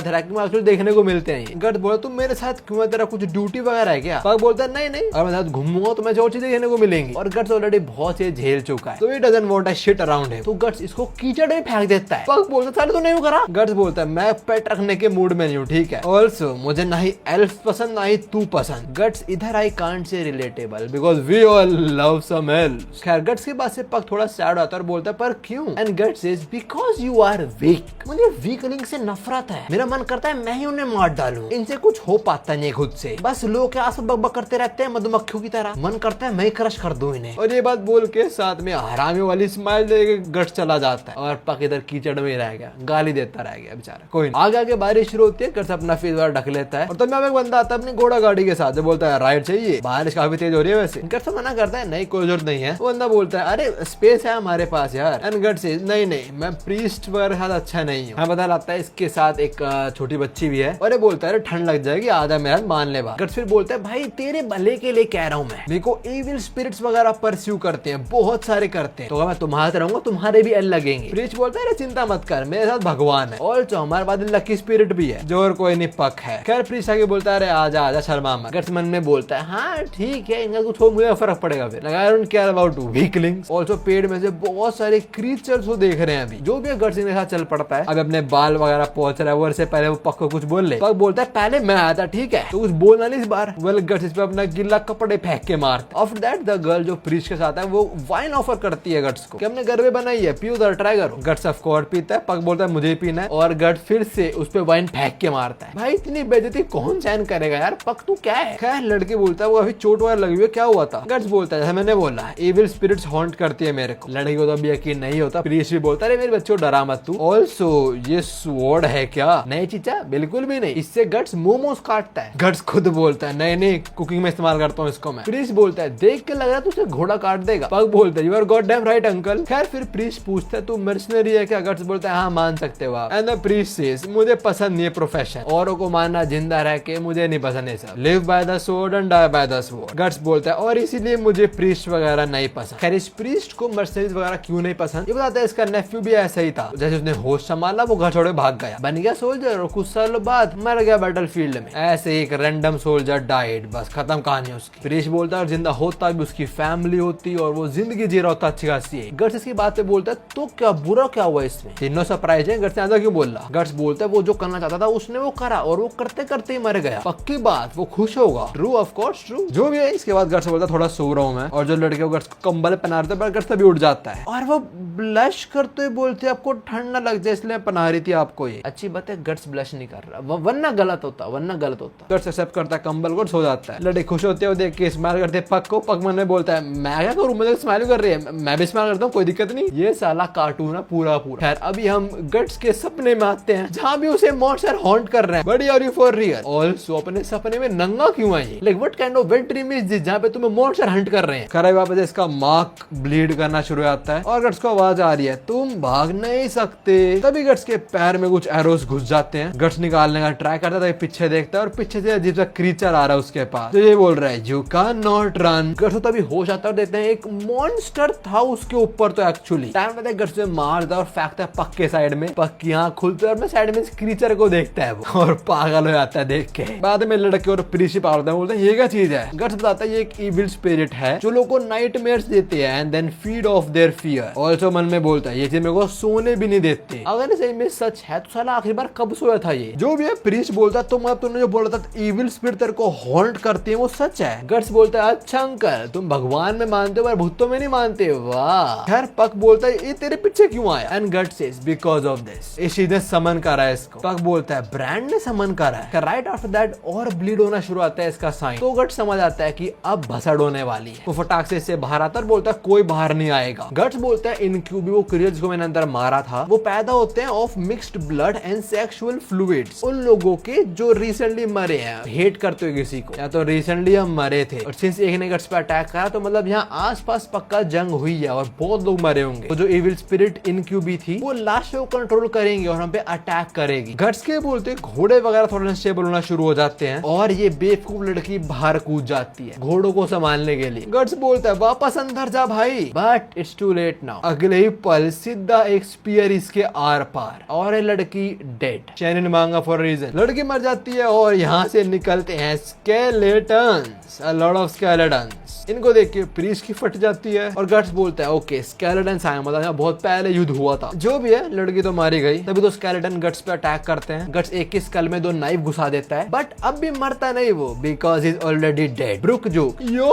Speaker 1: थेरेपी में एक्चुअली देखने को मिलते हैं। गट्स बोला तुम मेरे साथ क्यों, तेरा कुछ ड्यूटी वगैरह है क्या। पक बोलता है नहीं नहीं, और मैं साथ घूमूंगा तो मैं जो चीजें देखने को मिलेंगी, और गट्स ऑलरेडी बहुत से झेल चुका है, तो he doesn't want a shit around him. तो गट्स इसको कीचड़ में फेंक देता है। पक बोलता है साले तू नहीं करा। गट्स बोलता है मैं पेट रखने के मूड में नहीं हूँ ठीक है, ऑल्सो मुझे ना ही एल्फ पसंद ना ही तू पसंद। गट्स इधर I can't say relatable because we all love some elf. खैर गट्स के बाद से पक थोड़ा सैड होता है और बोलता है पर क्यों। And Guts says because you are weak, मुझे वीकलिंग से नफरत है, मेरा मन करता है मैं ही उन्हें मार डालूं, इनसे कुछ हो पाता नहीं खुद से, बस लोग के आस बक करते रहते हैं मधुमक्खियों की तरह, मन करता है मैं ही क्रश कर दूं इन्हें। और ये बात बोल के साथ में हरामी वाली स्माइल देके गट्स चला जाता है, और पक इधर कीचड़ में रह गया, गाली देता रह गया बेचारा। कोई आगे आगे बारिश शुरू होती है, गट्स अपना फेस ढक लेता है, और तब एक बंदा आता है अपनी घोड़ा गाड़ी के साथ, बोलता है राइड चाहिए, बारिश काफी तेज हो रही है वैसे। गट्स मना करता है नहीं कोई जरूरत नहीं है। वो बंदा बोलता है अरे स्पेस है हमारे पास यार। एंड गट्स सेज नहीं नहीं मैं प्रीस्ट वगैरह साथ अच्छा नहीं हूँ। हमें पता लगता है इसके साथ एक छोटी बच्ची भी है, और ये बोलता है ठंड लग जाएगी आधा मेरा मान ले। गट्स फिर बोलता है भाई तेरे भले के लिए कह रहा हूँ मैं, मेरे को एविल स्पिरिट्स वगैरह परस्यू करते हैं, बहुत सारे करते हैं, तो मैं तुम्हारे रहूंगा तुम्हारे भी एल लगेंगे। प्रीस्ट बोलता है चिंता मत कर मेरे साथ भगवान है, और जो हमारे बाद लकी स्पिरिट भी है जो और कोई नहीं पक है। खैर प्रीस्ट आगे बोलता है अरे आजा आजा शर्मा मत। गट्स मन में बोलता है हाँ ठीक है, इनका कुछ हो मुझे फर्क पड़ेगा फिर। I don't care about weaklings. Also पेड़ में से बहुत सारे क्रीचर्स को देख रहे हैं अभी। जो भी गट्स इनके साथ चल पड़ता है। अब अपने बाल वगैरह पहुंच रहा है और से पहले वो पक को कुछ बोल ले। पक बोलता है पहले मैं आया था ठीक है, तो कुछ बोलना नहीं इस बार। वेल गट्स इस पे अपना गिल्ला कपड़े फेंक के मारता। आफ्टर दैट द गर्ल जो प्रीस्ट के साथ है वो वाइन ऑफर करती है गट्स को कि हमने घर में बनाई है, पियो जरा ट्राई करो। गट्स ऑफ कोर्स पीता है। पक बोलता है मुझे पीना है और गट्स फिर से उस पे वाइन फेंक के मारता है। भाई इतनी बेइज्जती कौन सहन करेगा यार, पक तू क्या है। खैर लड़के बोलता है वो अभी चोट वगैरह लगी हुई है, क्या हुआ था। गट्स बोलता है मैंने बोला एविल स्पिरिट्स हॉन्ट करती है मेरे को। लड़के को तो अभी यकीन नहीं होता। प्रीस्ट भी बोलता है मेरे बच्चों डरा मत तू। ऑल्सो ये स्वॉर्ड है क्या? नहीं चीचा बिल्कुल भी नहीं, इससे गट्स मोमोज काटता है। गट्स खुद बोलता है नहीं नहीं कुकिंग में इस्तेमाल करता हूँ इसको मैं। प्रीस्ट बोलता है देख के लग रहा है तुझे घोड़ा काट देगा। पक बोलता है you are god damn right uncle. खैर फिर प्रीस्ट पूछता है तू मर्सनरी है क्या? गट्स बोलता है हाँ मान सकते हो आप। एंड द प्रीस्ट सेज मुझे पसंद नहीं है प्रोफेशन, औरों को मारना जिंदा रह के मुझे नहीं पसंद है सब। Live by the sword and die by the sword. Guts बोलता है और इसीलिए मुझे प्रीस्ट वगैरह नहीं पसंद। खैर इस प्रीस्ट को मर्सनरीज वगैरह क्यों नहीं पसंद ये बताता है इसका नेफ्यू भी ऐसा ही था। जैसे उसने होश संभाला वो घर छोड़े भाग गया, बन गया सोल्जर और कुछ सालों बाद मर गया बैटलफील्ड में। ऐसे एक रैंडम सोल्जर डाइड, बस खत्म कहानी उसकी। प्रीस्ट बोलता है और जिंदा होता भी उसकी फैमिली होती और वो जिंदगी जी रहा होता अच्छी खासी है। गट्स इसकी बात पे बोलता है तो क्या बुरा क्या हुआ इसमें? तीनों सरप्राइज है। गट्स ज्यादा क्यों बोल रहा? गट्स बोलता है वो जो करना चाहता था उसने वो करा और वो करते करते ही मर गया। पक्की बात वो खुश होगा। ट्रू ऑफ कोर्स ट्रू जो भी है। इसके बाद गट्स बोलता है थोड़ा सो रहा हूं मैं, और जो लड़के को गट्स को कंबल पहना रहे थे पर गट्स तभी उठ जाता है और वो ब्लश करते हुए बोलते हैं आपको ठंड ना लग जाए इसलिए पहना रही थी आपको ये। अच्छी बात है गट्स ब्लश नहीं कर रहा वरना गलत होता। गट्स एक्सेप्ट करता है कंबल को, सो जाता है। लड़के खुश होते हैं देख के स्माइल करते हैं पक को। पक मन में बोलता है मैं क्या करूं, मुझे स्माइल कर रही है मैं भी स्माइल करता हूँ कोई दिक्कत नहीं। ये साला कार्टून है पूरा पूरा। खैर अभी हम गट्स के सपने में आते हैं जहाँ भी उसे मॉन्स्टर हॉन्ट कर रहे हैं। Buddy are you for real? Also अपने सपने में नंगा क्यों आई? Like what kind of wet dream is this जहाँ पे तुम्हें मॉन्स्टर हंट कर रहे हैं। खराब वापस इसका मार्क ब्लीड करना शुरू होता है और गट्स को आवाज आ रही है तुम भाग नहीं सकते। तभी गट्स के पैर में कुछ एरोस घुस जाते हैं। गट्स निकालने का ट्राई करता है तभी पीछे देखता है और पीछे से अजीब सा क्रीचर आ रहा है उसके पास। तो ये बोल रहा है you can not run. Guts तभी होश आता है, देखते हैं एक मॉन्स्टर था उसके ऊपर। तो एक्चुअली टाइम पता है गट्स में मारता और फेंकता है पक के साइड में। पक की आंख खुलती है और मैं साइड में क्रीचर को देखता है वो और पागल हो जाता है देख के। बाद में लड़के और प्रीस्ट पागल बोलते हैं ये क्या चीज है? गट्स बताता है ये एक इविल स्पिरिट है जो लोगों को नाइटमेयर्स देते हैं and then feed off their fear. Also मन में बोलता है ये चीज मेरे को सोने भी नहीं देते। अगर सही में सच है तो साला आखिरी बार कब सोया था ये? जो भी है प्रीस्ट बोलता है तुम अब तुमने जो बोला था इविल स्पिरिट तेरे को हॉन्ट करती है वो सच है। गट्स बोलता है अच्छा अंकल तुम भगवान में मानते हो पर भूतों में नहीं मानते। वाह। खैर पक बोलता है ये तेरे पीछे क्यों आया? And Guts says because of this. इस चीज ने समन करा है इसको। पक बोलता है ब्रांड ने समन करा है। राइट आफ्टर दैट और ब्लीड होना शुरू आता है इसका साइन। तो गट्स समझ आता है कि अब भसड़ होने वाली है। वो फटाक से इससे बाहर आता है, बोलता है कोई बाहर नहीं आएगा। गट्स बोलता है इनक्यूबी वो क्रिएचर्स को मैंने अंदर मारा था वो पैदा होते हैं of mixed blood and sexual fluids. उन लोगों के जो रिसेंटली मरे हैं, हेट करते हुए किसी को, या तो रिसेंटली हम मरे थे और सिंस एक ने गट्स पे अटैक करा तो मतलब यहाँ आसपास पक्का जंग हुई है और बहुत लोग मरे होंगे। तो जो इविल स्पिरिट इनक्यूबी थी वो लास्ट को कंट्रोल करेंगे और हम पे अटैक करेगी। गट्स के बोलते घोड़े वगैरह थोड़ा स्टेबल होना शुरू हो जाते हैं और ये बेवकूफ लड़की बाहर कूद जाती है घोड़ों को संभालने के लिए। गट्स बोलता है वापस अंदर जा भाई, but it's too late now. अगले ही पल सीधा एक स्पीयर इसके आर पार और ये लड़की डेड। चैनल मांगा फॉर रीजन। लड़की मर जाती है और यहाँ से निकलते हैं skeletons, a lot of skeletons. इनको देख के प्रीस्ट की फट जाती है और गट्स बोलता है ओके स्केलेटन्स आए, मतलब यहाँ बहुत पहले युद्ध हुआ था। जो भी है लड़की तो मारी गई। तभी तो स्केलेटन गट्स पे अटैक करते हैं। गट्स एक की स्कल में 2 नाइफ घुसा देता है बट अब भी मरता नहीं वो, because is already dead. Brook joke yo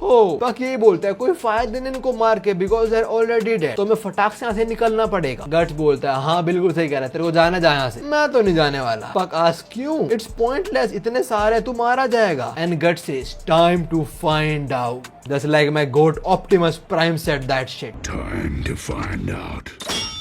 Speaker 1: ho. बाकी यही बोलता है कोई फायदा नहीं इनको मार के because they are already dead, तो मैं फटाक से यहाँ से निकलना पड़ेगा। गट्स बोलता है हाँ बिल्कुल सही कह रहा है, तेरे को जाना जा यहाँ से। मैं तो नहीं जाने वाला। पक आस्क क्यों? इट्स पॉइंटलेस, इतने सारे तू मारा जाएगा। And Guts says time to find out, just like my god Optimus Prime said that shit.
Speaker 3: Time to find out.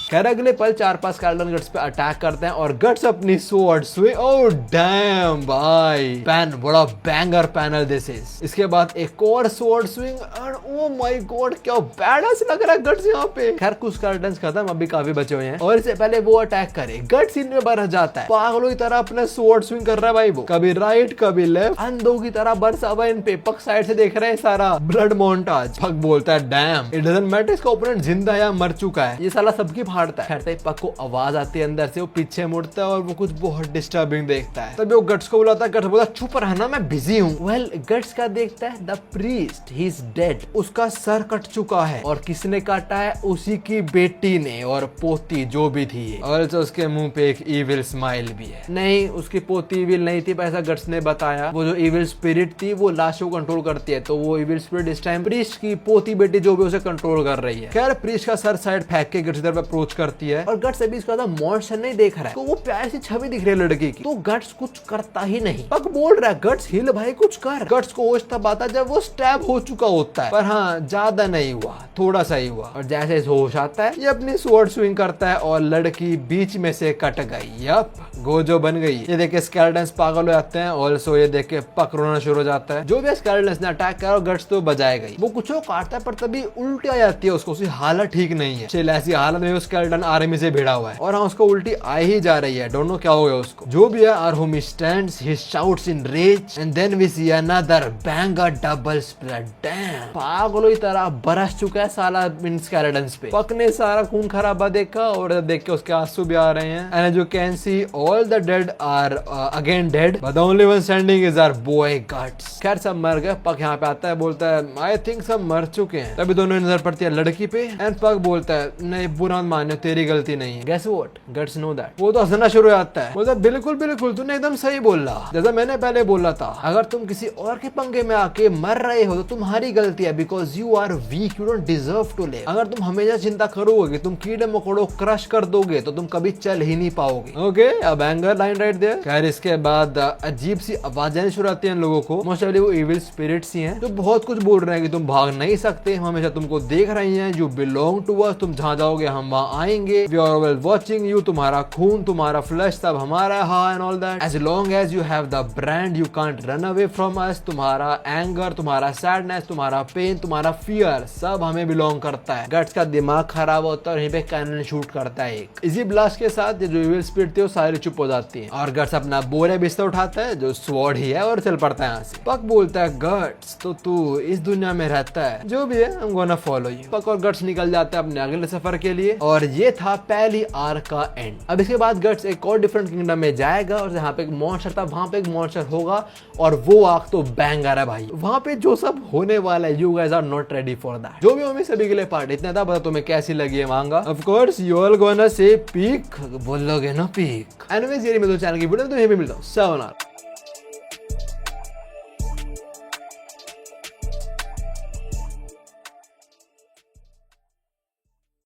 Speaker 1: खैर अगले पल 4-5 स्केलेटन गट्स पे अटैक करते हैं और गट्स अपनी स्वॉर्ड स्विंग। ओह डैम भाई, पैन बड़ा बैंगर पैनल दिस इज। इसके बाद एक और sword swing and oh my God क्या बैडस लग रहा है गट्स यहाँ पे। खैर कुछ स्केलेटन्स खत्म, अभी काफी बचे हुए हैं और इससे पहले वो अटैक करे गट्स इनमें बरस जाता है। पागलों की तरह अपना स्वॉर्ड स्विंग कर रहा है भाई वो, कभी राइट कभी लेफ्ट, अंधों की तरह बरसा हुआ इन पे। पक साइड से देख रहे हैं सारा ब्लड मोन्टाज। पक बोलता है डैम इट डजंट मैटर इसका ओपोनेंट जिंदा या मर चुका है, ये साला सबकी फाड़ फाड़ता है। खैर पक को आवाज आती है अंदर से, वो पीछे मुड़ता है और वो कुछ बहुत डिस्टर्बिंग देखता है। तभी वो गट्स को बुलाता है। गट्स बोला चुप रहना, मैं बिजी हूँ। वेल गट्स का देखता है the priest he is dead, उसका सर कट चुका है और किसने काटा है, उसी की बेटी ने और पोती जो भी थी। और तो उसके मुंह पे एक इविल स्माइल भी है। नहीं, उसकी पोती इविल नहीं थी, ऐसा गट्स ने बताया। वो जो इविल स्पिरिट थी वो लाशों को कंट्रोल करती है, तो वो इविल स्पिरिट इस टाइम प्रीस्ट की पोती बेटी जो भी उसे कंट्रोल कर रही है। खैर प्रीस्ट का सर साइड फेंक के गट्स इधर अप्रोच करती है और गट्स अभी इसका मॉन्स्टर नहीं देख रहा है, तो वो प्यारी सी छवि दिख रही है लड़की की, तो गट्स कुछ करता ही नहीं। पक बोल रहा है गट्स हिल भाई कुछ कर। गट्स को होश तब आता जब वो स्टैब हो चुका होता है, पर हाँ ज्यादा नहीं हुआ, थोड़ा सा ही हुआ। और जैसे होश आता है ये अपनी स्वॉर्ड स्विंग करता है और लड़की बीच में से कट गई। यप, गोजो बन गई। ये देख के स्केलेटन्स पागल हो जाते हैं। ऑल्सो ये देख के पक रोना शुरू हो जाता है। जो भी स्केलेटन्स ने अटैक करा गट्स तो बजाए गई। वो कुछ काटता है पर तभी उल्टी आ जाती है उसको, उसकी हालत ठीक नहीं है। चिल ऐसी हालत में स्केलेटन आर्मी से भिड़ा हुआ है और हाँ उसको उल्टी आ ही जा रही है। डोंट नो क्या हो गया उसको। जो भी है our homie stands, he shouts in rage and then we see another banger double split. Damn, पागलों की तरह बरस चुका है साला इन स्केलेटन्स पे। पक ने सारा खून खराबा देखा और देख के उसके आंसू भी आ रहे हैं। And you can see all the dead are again dead but the only one standing is our boy Guts. खैर सब मर गए। पक यहाँ पे आता है, बोलता है आई थिंक सब मर चुके हैं। तभी दोनों नजर पड़ती है लड़की पे एंड पक बोलता है नहीं बुरा मत मानो, तेरी गलती नहीं है। Guess what, Guts know that. वो तो हंसना शुरू हो जाता है, बोलता है बिल्कुल बिल्कुल तूने एकदम सही बोला, जैसा मैंने पहले बोला था। अगर तुम किसी और के पंगे में आके मर रहे हो तो तुम्हारी गलती है, because you are weak, you don't deserve to live. अगर तुम हमेशा चिंता करोगे, तुम कीड़े मकोड़ों क्रश कर दोगे तो तुम कभी चल ही नहीं पाओगे। ओके, अब एंगर लाइन राइट देयर। खैर इसके बाद अजीब सी आवाजें शुरू आती हैं लोगों को। मोस्टली वो इविल स्पिरिट्स ही हैं जो बहुत कुछ बोल रहे हैं कि तुम भाग नहीं सकते, हम हमेशा तुमको देख रही हैं, यू बिलोंग टू अस, तुम जहां जाओगे हम वहां आएंगे, we are well watching you, तुम्हारा खून तुम्हारा फ्लैश सब हमारा है and all that. As long as you have the brand you can't run away from us. तुम्हारा एंगर, तुम्हारा सैडनेस, तुम्हारा पेन, तुम्हारा फियर सब हमें बिलोंग करता है। गट्स का दिमाग खराब होता है और यहीं पे कैनन शूट करता है एक। इसी ब्लास्ट के साथ जो इविल स्पिरिट थी वो सारी चुप हो जाती है और गट्स अपना बोरे बिस्तर उठाता है जो स्वॉर्ड ही है और चल पड़ता है यहाँ से। पक बोलता है गट्स तो तू इस दुनिया में रहता है, जो भी है I'm gonna follow you। पक और गट्स निकल जाते हैं अपने अगले सफर के लिए और ये था पहली आर्क का एंड। अब इसके बाद गट्स एक और डिफरेंट किंगडम में जाएगा और जहाँ पे एक मॉन्स्टर था वहां पे एक मॉन्स्टर होगा और वो आर्क तो बैंगर है भाई। वहां पे जो सब होने वाला है, you guys are not ready for that. जो भी हमें सभी के लिए पार्ट इतना था, बता तुम्हें कैसी लगी है मांगा। Of course you all gonna say peak, बोलोगे ना पीक। एनीवेज ये मेरे चैनल की वीडियो तो यहीं पे मिलता हूँ।